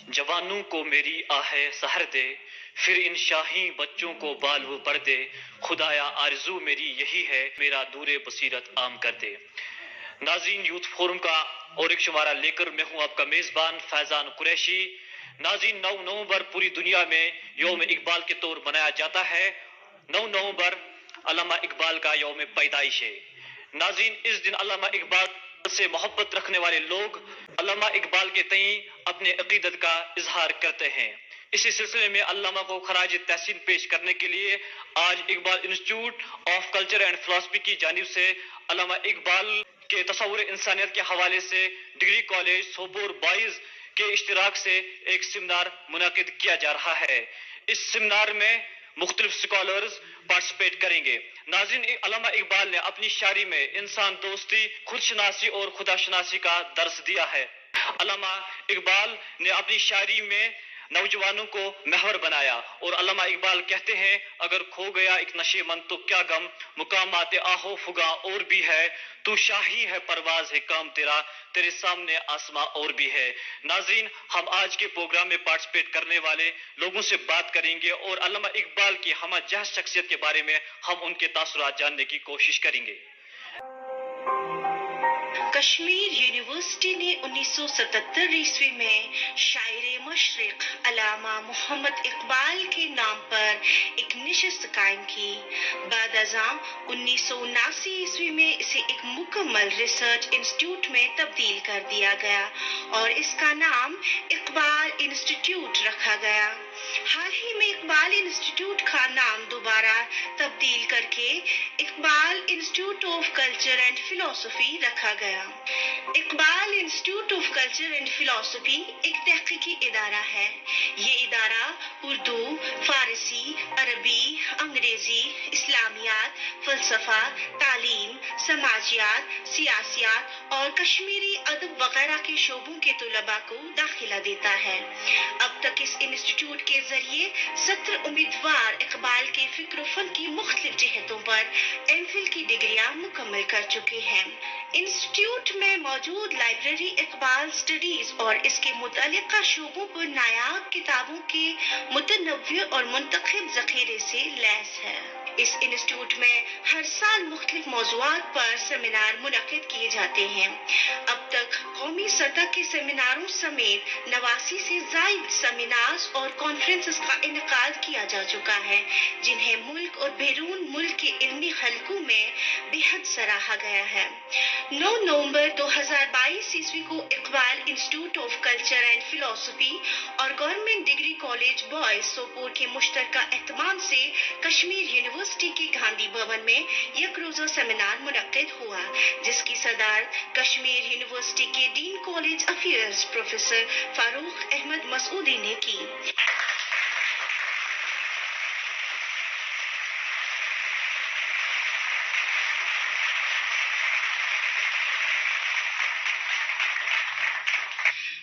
جوانوں کو میری آہے سحر دے، پھر ان شاہین بچوں کو بال وہ پر دے، خدایا آرزو میری یہی ہے، میرا دور بصیرت عام کر دے۔ ناظرین، یوتھ فورم کا اور ایک شمارہ لے کر میں ہوں آپ کا میزبان فیضان قریشی۔ ناظرین، 9 نومبر پوری دنیا میں یوم اقبال کے طور منایا جاتا ہے۔ 9 نومبر علامہ اقبال کا یوم پیدائش ہے۔ ناظرین، اس دن علامہ اقبال سے محبت رکھنے والے لوگ علامہ اقبال کے تئیں اپنے عقیدت کا اظہار کرتے ہیں۔ اسی سلسلے میں علامہ کو خراج تحسین پیش کرنے کے لیے آج Iqbal institute of culture and philosophy کی جانب سے علامہ اقبال کے تصور انسانیت کے حوالے سے ڈگری کالج سوپور بائز کے اشتراک سے ایک سیمینار منعقد کیا جا رہا ہے۔ اس سیمینار میں مختلف اسکالرز پارٹیسپیٹ کریں گے۔ ناظرین، علامہ اقبال نے اپنی شاعری میں انسان دوستی، خود شناسی اور خدا شناسی کا درس دیا ہے۔ علامہ اقبال نے اپنی شاعری میں نوجوانوں کو محور بنایا اور علامہ اقبال کہتے ہیں، اگر کھو گیا ایک نشے من تو کیا غم، مقامات آہو فگاں اور بھی ہے، تو شاہی ہے پرواز ہے کام تیرا، تیرے سامنے آسماں اور بھی ہے۔ ناظرین، ہم آج کے پروگرام میں پارٹیسپیٹ کرنے والے لوگوں سے بات کریں گے اور علامہ اقبال کی ہمہ جہت شخصیت کے بارے میں ہم ان کے تاثرات جاننے کی کوشش کریں گے۔ کشمیر یونیورسٹی نے 1977 میں شاعر مشرق علامہ محمد اقبال کے نام پر ایک نشست قائم کی۔ بعد ازاں 1979 میں اسے ایک مکمل ریسرچ انسٹیٹیوٹ میں تبدیل کر دیا گیا اور اس کا نام اقبال انسٹیٹیوٹ رکھا گیا۔ حال ہی میں اقبال انسٹیٹیوٹ کا نام دوبارہ تبدیل کر کے Iqbal institute of culture and philosophy رکھا گیا۔ Iqbal institute of culture and philosophy ایک تحقیقی ادارہ ہے۔ یہ ادارہ اردو، فارسی، عربی، انگریزی، اسلامیات، فلسفہ، تعلیم، سماجیات، سیاسیات اور کشمیری ادب وغیرہ کے شعبوں کے طلباء کو داخلہ دیتا ہے۔ اب تک اس انسٹیٹیوٹ کے ذریعے 17 امیدوار اقبال کے فکر و فن کی مختلف جہتوں پر ایم فل کی ڈگریاں مکمل کر چکے ہیں۔ انسٹیٹیوٹ میں موجود لائبریری اقبال اسٹڈیز اور اس کے متعلقہ شعبوں پر نایاب کتابوں کے متنوع اور منتخب ذخیرے سے لیس ہے۔ اس انسٹیٹیوٹ میں ہر سال مختلف موضوعات پر سیمینار منعقد کیے جاتے ہیں۔ اب تک قومی سطح کے سیمیناروں سمیت 89 سے زائد سیمینارز اور کانفرنسز کا انعقاد کیا جا چکا ہے، جنہیں ملک اور بیرون ملک کے علمی حلقوں میں بے حد سراہا گیا ہے۔ 9 نومبر 2022 کو Iqbal institute of culture and philosophy اور government degree college boys Sopore کے مشترکہ اہتمام سے کشمیر یونیورسٹی کے گاندھی بھون میں یک روزہ سیمینار منعقد ہوا، جس کی صدارت کشمیر یونیورسٹی کے ڈین کالج افیئرز پروفیسر فاروق احمد مسعودی نے کی۔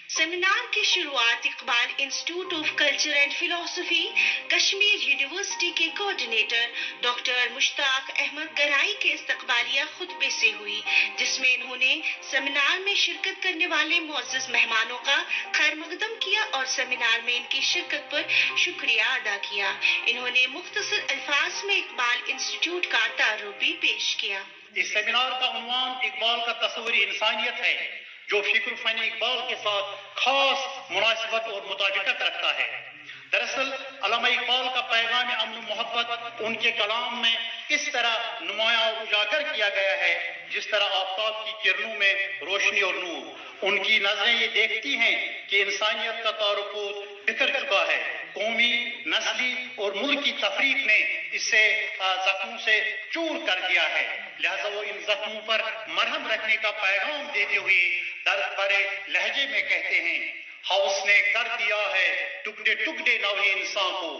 سیمینار کی شروعات Iqbal institute of culture and philosophy Kashmir university کے کوآرڈینیٹر ڈاکٹر مشتاق احمد گرائی کے استقبالیہ خطبے سے ہوئی، جس میں انہوں نے سیمینار میں شرکت کرنے والے معزز مہمانوں کا خیر مقدم کیا اور سیمینار میں ان کی شرکت پر شکریہ ادا کیا۔ انہوں نے مختصر الفاظ میں اقبال انسٹیٹیوٹ کا تعارف بھی پیش کیا۔ اس سیمینار کا عنوان اقبال کا تصور انسانیت ہے، جو فکر فن اقبال کے ساتھ خاص مناسبت اور مطابقت رکھتا ہے۔ دراصل علامہ اقبال کا پیغام امن و محبت ان کے کلام میں اس طرح نمایاں اور اجاگر کیا گیا ہے جس طرح آفتاب کی کرنوں میں روشنی اور نور۔ ان کی نظریں یہ دیکھتی ہیں کہ انسانیت کا تعارف بکھر چکا ہے، قومی، نسلی اور ملکی تفریق نے اسے زخموں سے چور کر دیا ہے، لہذا وہ ان زخموں پر مرہم رکھنے کا پیغام دیتے ہوئے درد بھرے لہجے میں کہتے ہیں، ہوس نے کر دیا ہے ٹکڑے ٹکڑے نوع انسان کو،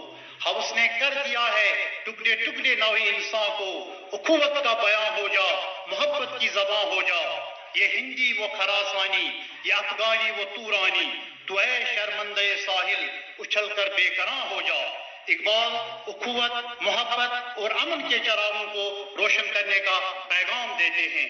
ہوس نے کر دیا ہے ٹکڑے ٹکڑے نوع انسان کو، اخوت کا بیان ہو جا، محبت کی زبان ہو جا، یہ ہندی وہ خراسانی، یہ افغانی وہ تورانی، تو اے شرمندہ ساحل اچھل کر بے قرار ہو جا۔ اقبال اخوت، محبت اور امن کے چراغوں کو روشن کرنے کا پیغام دیتے ہیں۔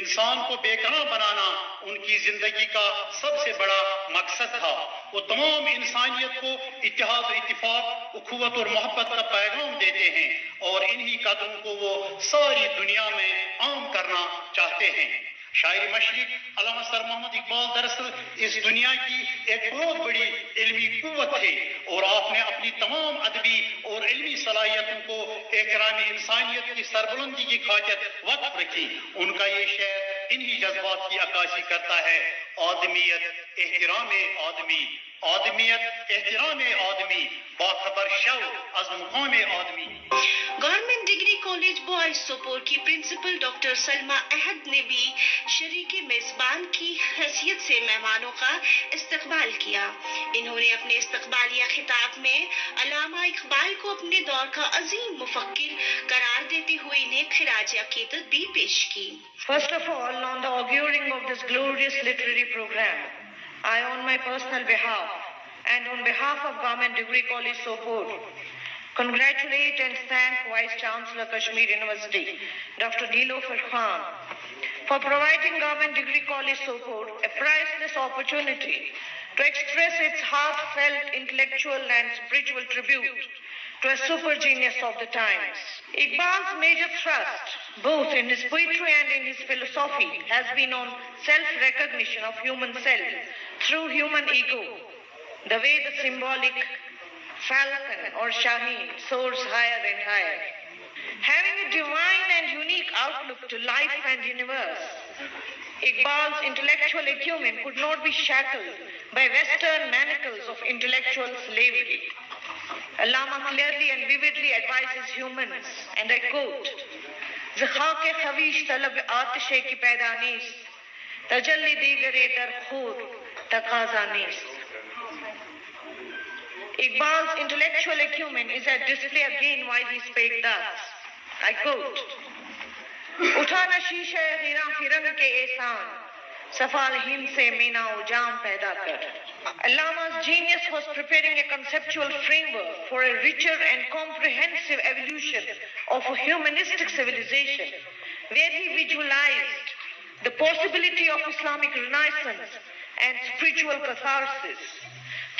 انسان کو بیکران بنانا ان کی زندگی کا سب سے بڑا مقصد تھا. وہ تمام انسانیت کو اتحاد و اتفاق، اخوت اور محبت کا پیغام دیتے ہیں اور انہی قدروں کو وہ ساری دنیا میں عام کرنا چاہتے ہیں. شاعر مشرق علامہ سر محمد اقبال دراصل اس دنیا کی ایک بہت بڑی علمی قوت تھے اور آپ نے اپنی تمام ادبی اور علمی صلاحیتوں کو احترام انسانیت کی سربلندی کی خاطر وقف رکھی. ان کا یہ شعر انہی جذبات کی عکاسی کرتا ہے. آدمیت احترام آدمی، آدمیت احترام آدمی، باخبر شو از مقام آدمی. Government degree college boys Sopore کی پرنسپل ڈاکٹر سلمہ احد نے بھی شریک میزبان کی حیثیت سے مہمانوں کا استقبال کیا. انہوں نے اپنے استقبالیہ خطاب میں علامہ اقبال کو اپنے دور کا عظیم مفکر قرار دیتے ہوئے انہیں خراج عقیدت بھی پیش کی. First of all, on the auguring of this glorious literary program, I, on my personal behalf and on behalf of Government Degree College Sopore, congratulate and thank Vice Chancellor Kashmir University, Dr. Nilofer Khan, for providing Government Degree College Sopore a priceless opportunity to express its heartfelt intellectual and spiritual tribute to a super genius of the times. Iqbal's major thrust, both in his poetry and in his philosophy, has been on self-recognition of human self through human ego, the way the symbolic falcon or Shaheen soars higher and higher. Having a divine and unique outlook to life and universe, Iqbal's intellectual acumen could not be shackled by Western manacles of intellectual slavery. Allama clearly and vividly advises humans, and I quote, "Zakhake khawish talab atishe ki paida neest, tajalli digare dar khud taqaza neest." Iqbal's intellectual acumen is at display again while he spake thus. I quote, "Uthana sheeshe ghira firang ke ehsan, safal hind se meena o jam paida kar." Allama's genius was preparing a conceptual framework for a richer and comprehensive evolution of a humanistic civilization, where he visualized the possibility of Islamic renaissance and spiritual catharsis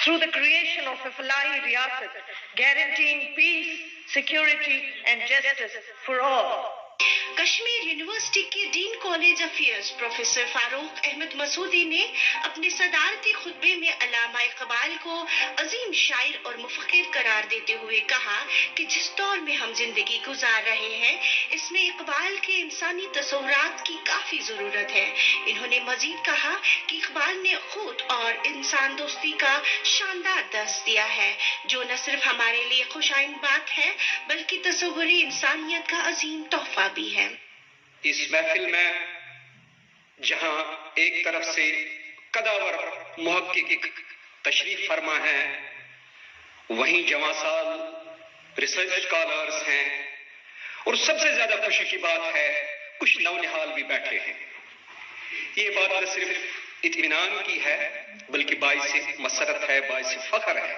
through the creation of a Falahi Riyasat, guaranteeing peace, security and justice for all. Kashmir university کے ڈین college affairs professor فاروق احمد مسعودی نے اپنے صدارتی خطبے میں علامہ اقبال کو عظیم شاعر اور مفکر قرار دیتے ہوئے کہا کہ جس دور میں ہم زندگی گزار رہے ہیں اس میں اقبال کے انسانی تصورات کی کافی ضرورت ہے. انہوں نے مزید کہا کہ اقبال نے خود اور انسان دوستی کا شاندار درس دیا ہے جو نہ صرف ہمارے لیے خوش آئند بات ہے بلکہ تصوری انسانیت کا عظیم تحفہ بھی ہے. اس محفل میں جہاں ایک طرف سے قداور محقق تشریف فرما ہے، وہیں جواں سال ریسرچ اسکالرز ہیں اور سب سے زیادہ خوشی کی بات ہے کچھ نونہال بھی بیٹھے ہیں. یہ بات نہ صرف اطمینان کی ہے بلکہ باعث مسرت ہے، باعث فخر ہے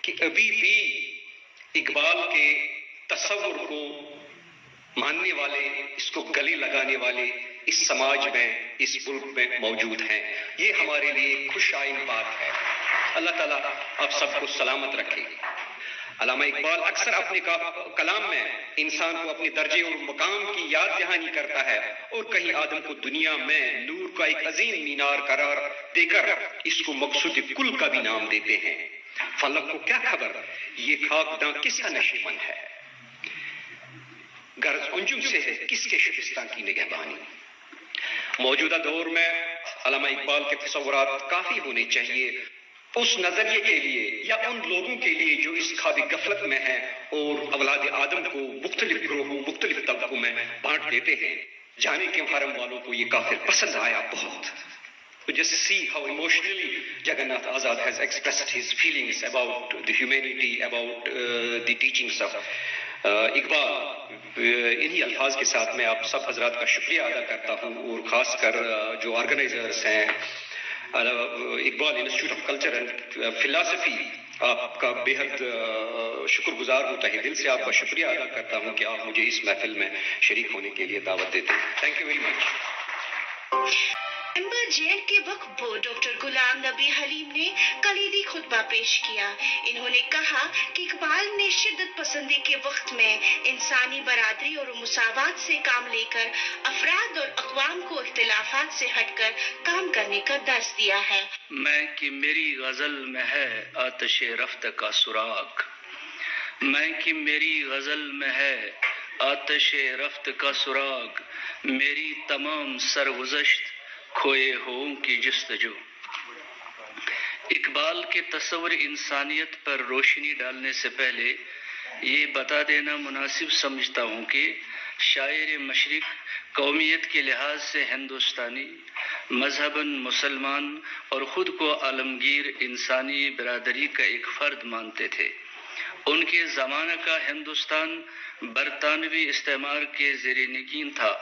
کہ ابھی بھی اقبال کے تصور کو ماننے والے، اس کو گلے لگانے والے اس سماج میں، اس ملک میں موجود ہیں. یہ ہمارے لیے خوش آئند بات ہے. اللہ تعالیٰ آپ سب کو سلامت رکھے. علامہ اقبال اکثر اپنے کلام میں انسان کو اپنے درجے اور مقام کی یاد دہانی کرتا ہے اور کہیں آدم کو دنیا میں نور کا ایک عظیم مینار قرار دے کر اس کو مقصود کل کا بھی نام دیتے ہیں. فلک کو کیا خبر یہ خاکداں کس کا نشیمن ہے، غرض انجم سے ہے کس کے شکستان کی نگہبانی. موجودہ دور میں علامہ اقبال کے تصورات کافی ہونے چاہیے اس نظریے کے لیے یا ان لوگوں کے لیے جو اس خواب غفلت میں ہیں اور اولاد آدم کو مختلف گروہوں، مختلف طبقوں میں بانٹ دیتے ہیں. جانے کے حرم والوں کو یہ کافر پسند آیا بہت. Just see how emotionally Jagannath Azad has expressed his feelings about the humanity, about the teachings of Iqbal. انہی الفاظ کے ساتھ میں آپ سب حضرات کا شکریہ ادا کرتا ہوں اور خاص کر جو آرگنائزرز ہیں Iqbal institute of culture and philosophy آپ کا بے حد شکر گزار ہوں، تہہ دل سے آپ کا شکریہ ادا کرتا ہوں کہ آپ مجھے اس محفل میں شریک ہونے کے لیے دعوت دیتے ہیں. Thank you very much. Member jail کے وقت ڈاکٹر غلام نبی حلیم نے کلیدی خطبہ پیش کیا. انہوں نے کہا کہ اقبال نے شدت پسندی کے وقت میں انسانی برادری اور مساوات سے کام لے کر افراد اور اقوام کو اختلافات سے ہٹ کر کام کرنے کا درس دیا ہے. میں کہ میری غزل میں ہے آتش رفت کا سراغ، میں کہ میری غزل میں ہے آتش رفت کا سراغ، میری تمام سرگزشت کھوئے ہووں کی جستجو. اقبال کے تصور انسانیت پر روشنی ڈالنے سے پہلے یہ بتا دینا مناسب سمجھتا ہوں کہ شاعر مشرق قومیت کے لحاظ سے ہندوستانی، مذہباً مسلمان اور خود کو عالمگیر انسانی برادری کا ایک فرد مانتے تھے. ان کے زمانہ کا ہندوستان برطانوی استعمار کے زیر نگین تھا.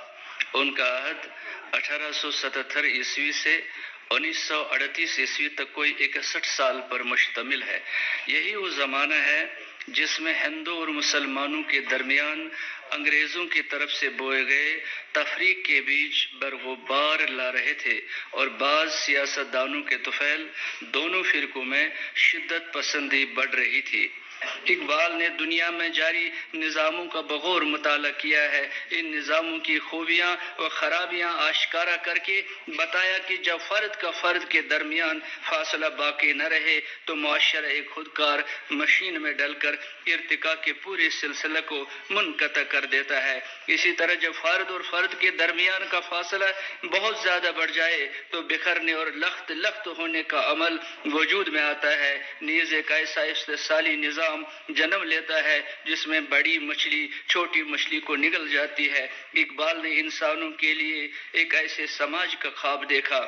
ان کا عہد 1877 عیسوی سے 1938 عیسوی تک کوئی 61 سال پر مشتمل ہے. یہی وہ زمانہ ہے جس میں ہندو اور مسلمانوں کے درمیان انگریزوں کی طرف سے بوئے گئے تفریق کے بیچ برغبار لا رہے تھے اور بعض سیاستدانوں کے طفیل دونوں فرقوں میں شدت پسندی بڑھ رہی تھی. اقبال نے دنیا میں جاری نظاموں کا بغور مطالعہ کیا ہے. ان نظاموں کی خوبیاں و خرابیاں آشکارا کر کے بتایا کہ جب فرد کے درمیان فاصلہ باقی نہ رہے تو معاشرہ ایک خودکار مشین میں ڈل کر ارتقاء کے پورے سلسلے کو منقطع کر دیتا ہے. اسی طرح جب فرد کے درمیان کا فاصلہ بہت زیادہ بڑھ جائے تو بکھرنے اور لخت ہونے کا عمل وجود میں آتا ہے. نیز ایک ایسا استثالی نظام جنم لیتا ہے جس میں بڑی مچھلی چھوٹی مچھلی کو نگل جاتی ہے. اقبال نے انسانوں کے لیے ایک ایسے سماج کا خواب دیکھا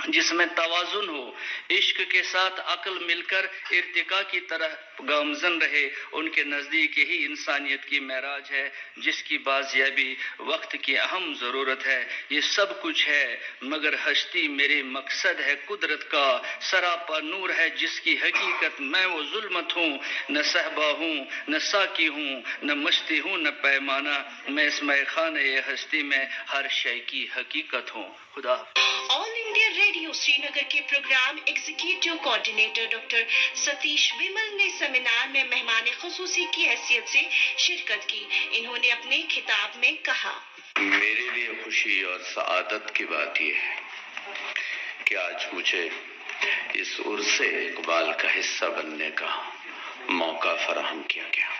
جس میں توازن ہو، عشق کے ساتھ عقل مل کر ارتقاء کی طرح گامزن رہے. ان کے نزدیک یہی انسانیت کی معراج ہے جس کی بازیابی وقت کی اہم ضرورت ہے. یہ سب کچھ ہے مگر ہستی میرے مقصد ہے قدرت کا، سراپا نور ہے جس کی حقیقت میں وہ ظلمت ہوں. نہ صحبا ہوں نہ ساقی ہوں نہ مستی ہوں نہ پیمانہ، میں اس میخانہ ہستی میں ہر شے کی حقیقت ہوں. خدا. All India Radio Srinagar کے program executive coordinator doctor Satish Vimal نے سیمینار میں مہمان خصوصی کی حیثیت سے شرکت کی. انہوں نے اپنے خطاب میں کہا، میرے لیے خوشی اور سعادت کی بات یہ ہے کہ آج مجھے اس عرص اقبال کا حصہ بننے کا موقع فراہم کیا گیا.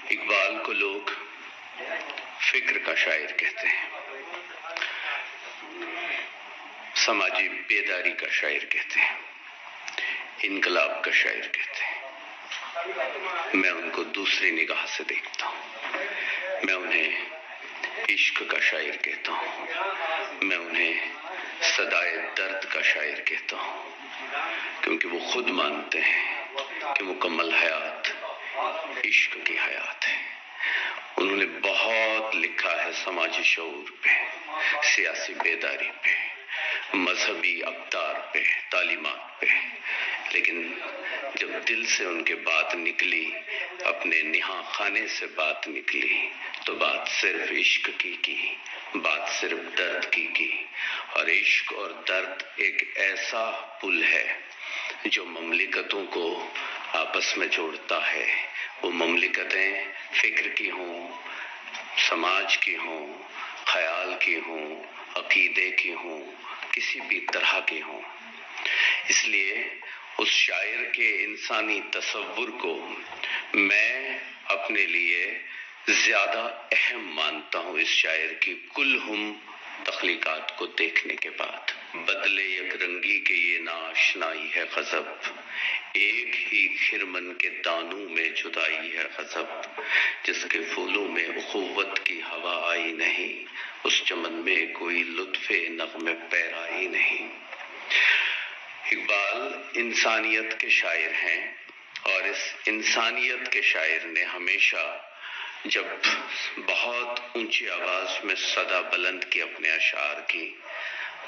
اقبال کو لوگ فکر کا شاعر کہتے ہیں، سماجی بیداری کا شاعر کہتے ہیں، انقلاب کا شاعر کہتے ہیں. میں ان کو دوسری نگاہ سے دیکھتا ہوں. میں انہیں عشق کا شاعر کہتا ہوں. میں انہیں صدائے درد کا شاعر کہتا ہوں، کیونکہ وہ خود مانتے ہیں کہ مکمل حیات عشق کی حیات ہے. انہوں نے بہت لکھا ہے سماجی شعور پہ، سیاسی بیداری پہ، مذہبی اقدار پہ، تعلیمات پہ، لیکن جب دل سے ان کے بات نکلی، اپنے نہاں خانے سے بات نکلی، تو بات صرف عشق کی، بات صرف درد کی. اور عشق اور درد ایک ایسا پل ہے جو مملکتوں کو آپس میں جوڑتا ہے. وہ مملکتیں فکر کی ہوں، سماج کی ہوں، خیال کی ہوں، عقیدے کی ہوں، کسی بھی طرح کی ہوں. اس لیے اس شاعر کے انسانی تصور کو میں اپنے لیے زیادہ اہم مانتا ہوں اس شاعر کی کلہم تخلیقات کو دیکھنے کے بعد. بدلے یک رنگی کے یہ ناشنائی ہے غضب، ایک ہی خرمن کے دانوں میں جدائی ہے غضب. جس کے پھولوں میں اخوت کی ہوا آئی نہیں، اس چمن میں کوئی لطف نغمے پیرائی نہیں. اقبال انسانیت کے شاعر ہیں، اور اس انسانیت کے شاعر نے ہمیشہ جب بہت اونچی آواز میں صدا بلند کی اپنے اشعار کی،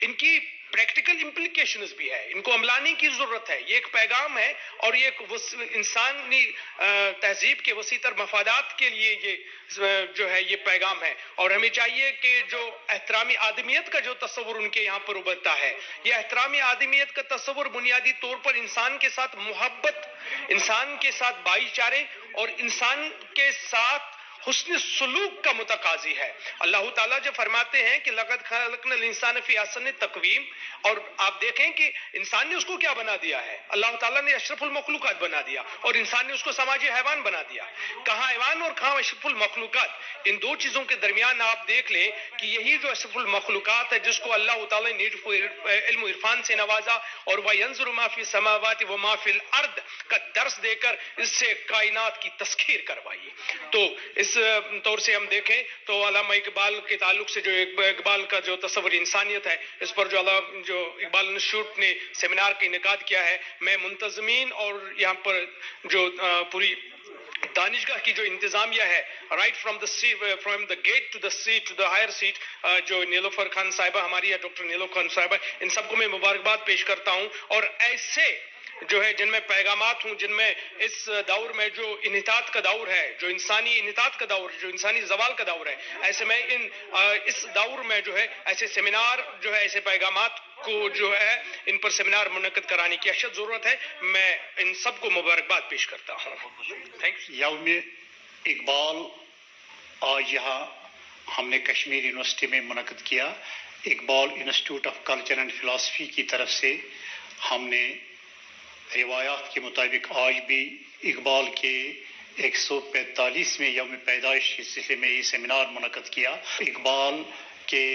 ان کی پریکٹیکل امپلیکیشنز بھی ہے، ان کو عملانے کی ضرورت ہے. یہ ایک پیغام ہے اور یہ ایک انسانی تہذیب کے وسیع تر مفادات کے لیے یہ جو ہے یہ پیغام ہے. اور ہمیں چاہیے کہ جو احترام آدمیت کا جو تصور ان کے یہاں پر ابھرتا ہے، یہ احترام آدمیت کا تصور بنیادی طور پر انسان کے ساتھ محبت، انسان کے ساتھ بھائی چارے اور انسان کے ساتھ حسن سلوک کا متقاضی ہے. اللہ تعالیٰ جو فرماتے ہیں کہ لقد خلقنا الانسان فی احسن تقویم، اور آپ دیکھیں کہ انسان نے اس کو کیا بنا دیا ہے، اللہ تعالیٰ نے اشرف المخلوقات بنا دیا اور انسان نے اس کو سماجی حیوان بنا دیا. کہاں حیوان اور کہاں اشرف المخلوقات، ان دو چیزوں کے درمیان آپ دیکھ لیں کہ یہی جو اشرف المخلوقات ہے جس کو اللہ تعالیٰ نے علم و عرفان سے نوازا اور وَيَنْظُرُ مَا فِي السَّمَاوَاتِ وَمَا فِي الْأَرْضِ کا درس دے کر اس سے کائنات کی تسخیر کروائی. تو اس طور سے ہم دیکھیں تو علامہ اقبال کے تعلق سے جو اقبال کا جو تصور انسانیت ہے، اس پر جو اقبال انسٹیٹیوٹ نے سیمینار کا انعقاد کیا ہے، میں منتظمین اور یہاں پر جو پوری دانشگاہ کی جو انتظامیہ ہے، right from the gate to the seat to the higher seat, جو نیلوفر خان صاحبہ ہماری یا ڈاکٹر نیلوفر خان صاحبہ، ان سب کو میں مبارکباد پیش کرتا ہوں. اور ایسے جو ہے جن میں پیغامات ہوں، جن میں اس دور میں جو انحطاط کا دور ہے، جو انسانی انحطاط کا دور ہے، جو انسانی زوال کا دور ہے، ایسے میں اس دور میں جو ہے ایسے سیمینار جو ہے ایسے پیغامات کو جو ہے ان پر سیمینار منعقد کرانے کی اشد ضرورت ہے. میں ان سب کو مبارکباد پیش کرتا ہوں. Thank you. یوم اقبال آج یہاں ہم نے کشمیر یونیورسٹی میں منعقد کیا. Iqbal institute of culture and philosophy کی طرف سے ہم نے روایات کے مطابق آج بھی اقبال کے 145ویں یوم پیدائش کے سلسلے میں یہ سیمینار منعقد کیا. اقبال کے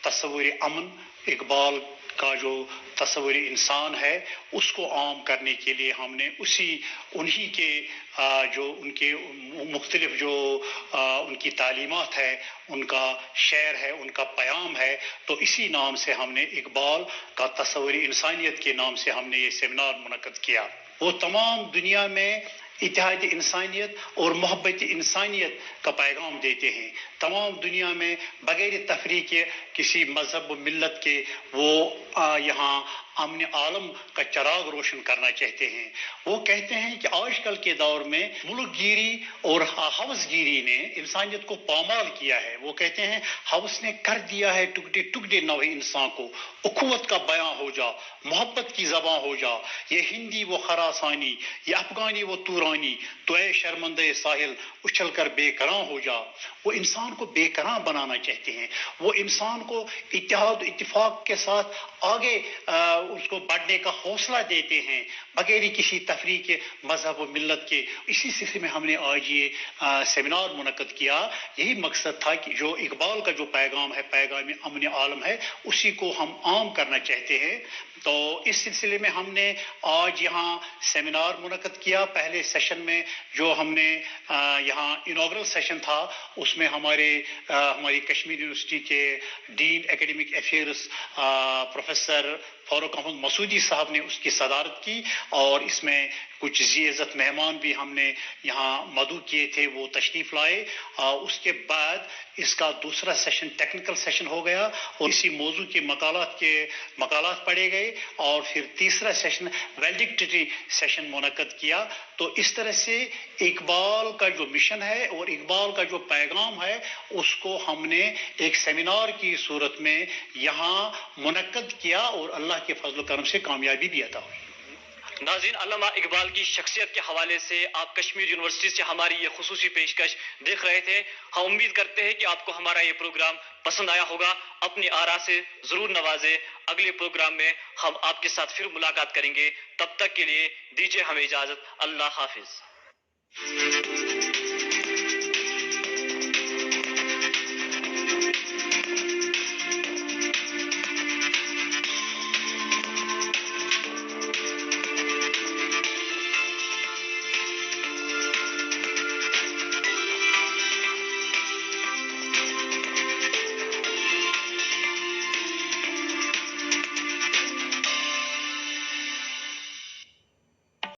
تصور امن، اقبال کا جو تصور انسان ہے اس کو عام کرنے کے لیے ہم نے انہی کے جو ان کے مختلف جو ان کی تعلیمات ہے، ان کا شعر ہے، ان کا پیام ہے، تو اسی نام سے ہم نے اقبال کا تصور انسانیت کے نام سے ہم نے یہ سیمینار منعقد کیا. وہ تمام دنیا میں اتحاد انسانیت اور محبت انسانیت کا پیغام دیتے ہیں. تمام دنیا میں بغیر تفریق کسی مذہب و ملت کے وہ یہاں امن عالم کا چراغ روشن کرنا چاہتے ہیں. وہ کہتے ہیں کہ آج کل کے دور میں ملک گیری اور ہوس گیری نے انسانیت کو پامال کیا ہے. وہ کہتے ہیں ہوس نے کر دیا ہے ٹکڑے ٹکڑے نوع انسان کو. اخوت کا بیاں ہو جا، محبت کی زباں ہو جا، یہ ہندی وہ خراسانی، یہ افغانی وہ تورانی، تو اے شرمندہ ساحل اچھل کر بے کراں ہو جا. وہ انسان کو بے کراں بنانا چاہتے ہیں. وہ انسان کو اتحاد اتفاق کے ساتھ آگے اس کو بڑھنے کا حوصلہ دیتے ہیں بغیر کسی تفریق مذہب و ملت کے. اسی سلسلے میں ہم نے آج یہ سیمینار منعقد کیا. یہی مقصد تھا کہ جو اقبال کا جو پیغام ہے، پیغام امن عالم ہے، اسی کو ہم عام کرنا چاہتے ہیں. تو اس سلسلے میں ہم نے آج یہاں سیمینار منعقد کیا. پہلے سیشن میں جو ہم نے یہاں انوگرل سیشن تھا، اس میں ہماری کشمیر یونیورسٹی کے ڈین ایکیڈمک افیئرز پروفیسر فاروق احمد مسعودی صاحب نے اس کی صدارت کی، اور اس میں کچھ ذی عزت مہمان بھی ہم نے یہاں مدعو کیے تھے، وہ تشریف لائے. اس کے بعد اس کا دوسرا سیشن ٹیکنیکل سیشن ہو گیا اور اسی موضوع کے مقالات پڑھے گئے، اور پھر تیسرا سیشن ویلیڈکٹری سیشن منعقد کیا. تو اس طرح سے اقبال کا جو مشن ہے اور اقبال کا جو پیغام ہے اس کو ہم نے ایک سیمینار کی صورت میں یہاں منعقد کیا، اور اللہ کے فضل و کرم سے کامیابی بھی عطا ہوئی. ناظرین، علامہ اقبال کی شخصیت کے حوالے سے آپ کشمیر یونیورسٹی سے ہماری یہ خصوصی پیشکش دیکھ رہے تھے. ہم امید کرتے ہیں کہ آپ کو ہمارا یہ پروگرام پسند آیا ہوگا. اپنی آراء سے ضرور نوازیں. اگلے پروگرام میں ہم آپ کے ساتھ پھر ملاقات کریں گے. تب تک کے لیے دیجیے ہمیں اجازت. اللہ حافظ.